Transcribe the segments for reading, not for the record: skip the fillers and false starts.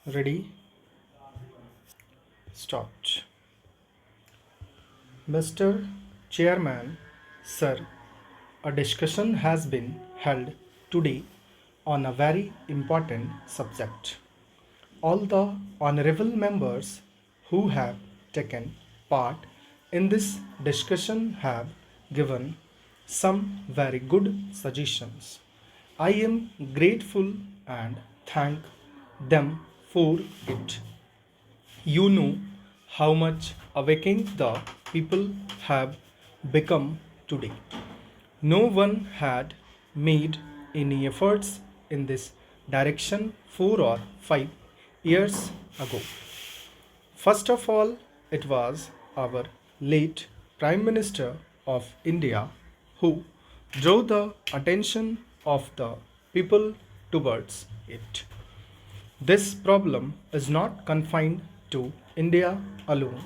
Ready? Start. Mr. Chairman, Sir, a discussion has been held today on a very important subject. All the honorable members who have taken part in this discussion have given some very good suggestions. I am grateful and thank them for it. You know how much awakened the people have become today. No one had made any efforts in this direction 4 or 5 years ago. First of all, it was our late Prime Minister of India who drew the attention of the people towards it. This problem is not confined to India alone,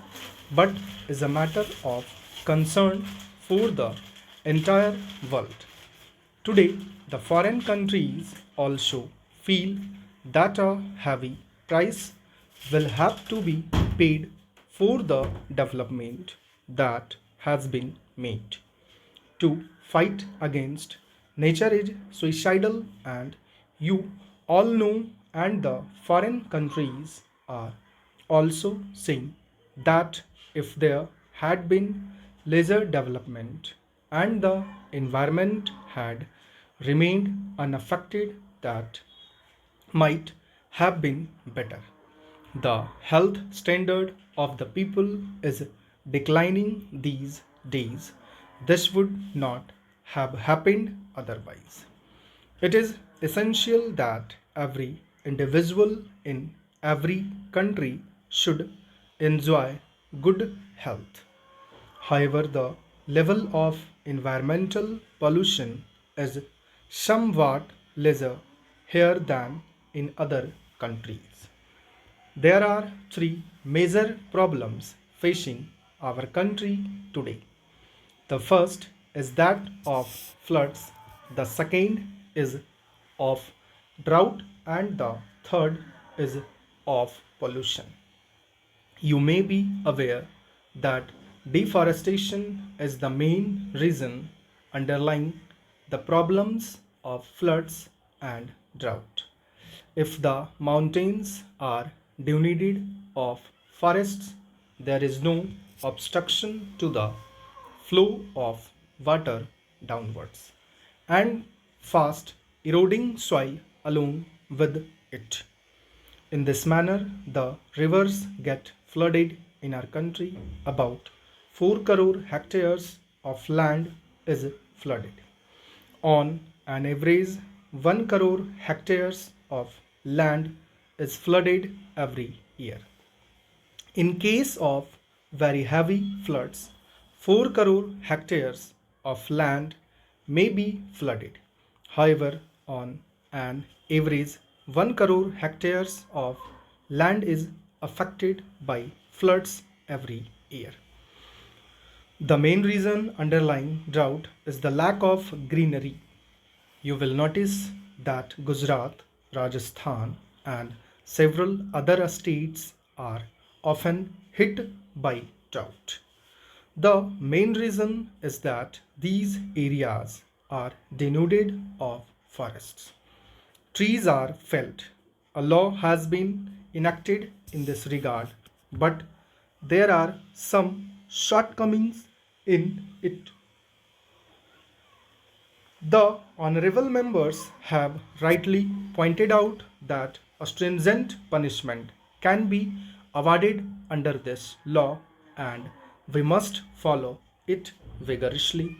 but is a matter of concern for the entire world. Today, the foreign countries also feel that a heavy price will have to be paid for the development that has been made. To fight against nature is suicidal, and you all know, and the foreign countries are also saying that if there had been laser development and the environment had remained unaffected, that might have been better. The health standard of the people is declining these days. This would not have happened otherwise. It is essential that every individual in every country should enjoy good health. However, the level of environmental pollution is somewhat lesser here than in other countries. There are three major problems facing our country today. The first is that of floods, the second is of drought, and the third is of pollution. You may be aware that deforestation is the main reason underlying the problems of floods and drought. If the mountains are denuded of forests, there is no obstruction to the flow of water downwards, and fast eroding soil along with it. In this manner, the rivers get flooded in our country. About 4 crore hectares of land is flooded. On an average, 1 crore hectares of land is flooded every year. In case of very heavy floods, 4 crore hectares of land may be flooded. However, on an average, 1 crore hectares of land is affected by floods every year. The main reason underlying drought is the lack of greenery. You will notice that Gujarat, Rajasthan, and several other states are often hit by drought. The main reason is that these areas are denuded of forests. Trees are felled. A law has been enacted in this regard, but there are some shortcomings in it. The honorable members have rightly pointed out that a stringent punishment can be awarded under this law, and we must follow it vigorously.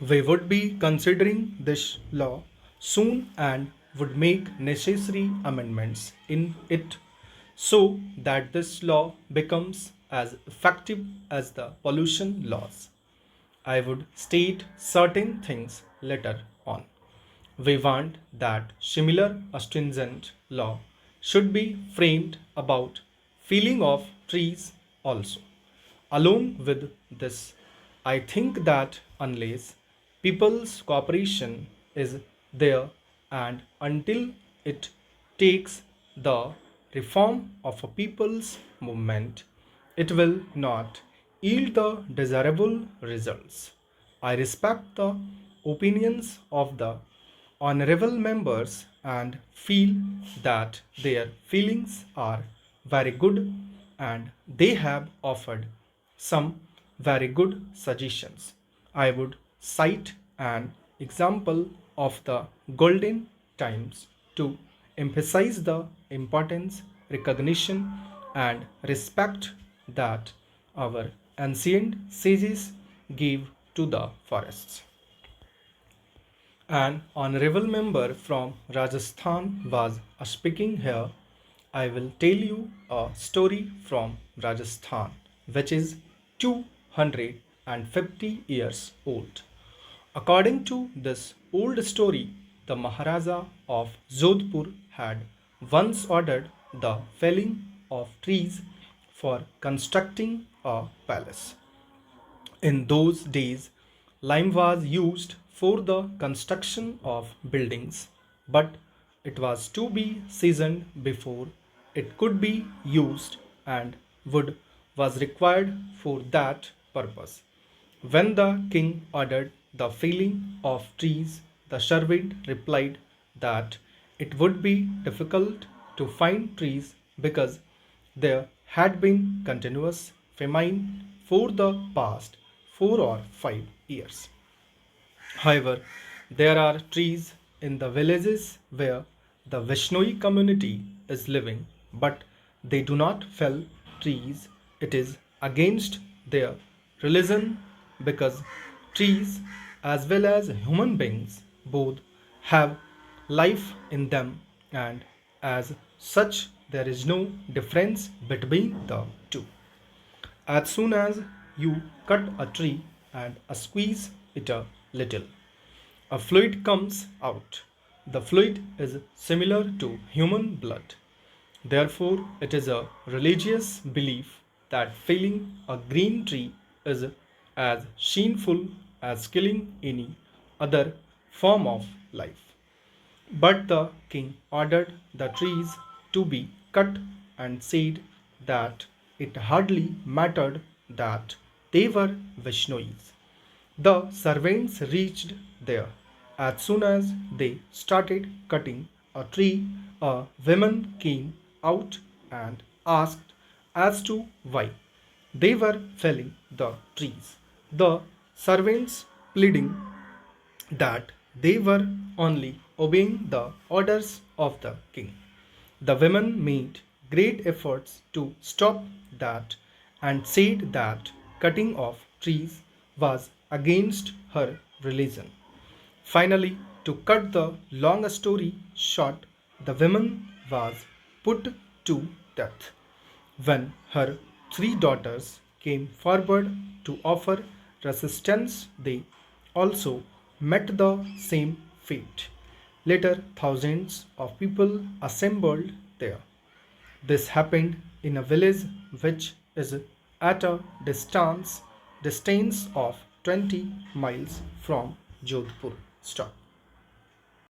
We would be considering this law soon and would make necessary amendments in it so that this law becomes as effective as the pollution laws. I would state certain things later on. We want that similar stringent law should be framed about felling of trees also. Along with this, I think that unless people's cooperation is there and until it takes the reform of a people's movement, it will not yield the desirable results. I respect the opinions of the honorable members and feel that their feelings are very good and they have offered some very good suggestions. I would cite an example of the golden times to emphasize the importance, recognition, and respect that our ancient sages gave to the forests. An honorable member from Rajasthan was speaking here. I will tell you a story from Rajasthan, which is 250 years old. According to this old story, the Maharaja of Jodhpur had once ordered the felling of trees for constructing a palace. In those days, lime was used for the construction of buildings, but it was to be seasoned before it could be used, and wood was required for that purpose. When the king ordered the felling of trees, the servant replied that it would be difficult to find trees because there had been continuous famine for the past 4 or 5 years. However, there are trees in the villages where the Vishnoi community is living, but they do not fell trees. It is against their religion because trees, as well as human beings, both have life in them, and as such, there is no difference between the two. As soon as you cut a tree and squeeze it a little, a fluid comes out. The fluid is similar to human blood. Therefore, it is a religious belief that felling a green tree is as shameful as killing any other form of life. But the king ordered the trees to be cut and said that it hardly mattered that they were Vishnois. The servants reached there. As soon as they started cutting a tree, a woman came out and asked as to why they were felling the trees. The servants pleading that they were only obeying the orders of the king. The women made great efforts to stop that and said that cutting of trees was against her religion. Finally, to cut the long story short, the woman was put to death. When her 3 daughters came forward to offer resistance, they also met the same fate. Later, thousands of people assembled there. This happened in a village which is at a distance of 20 miles from Jodhpur. Stop.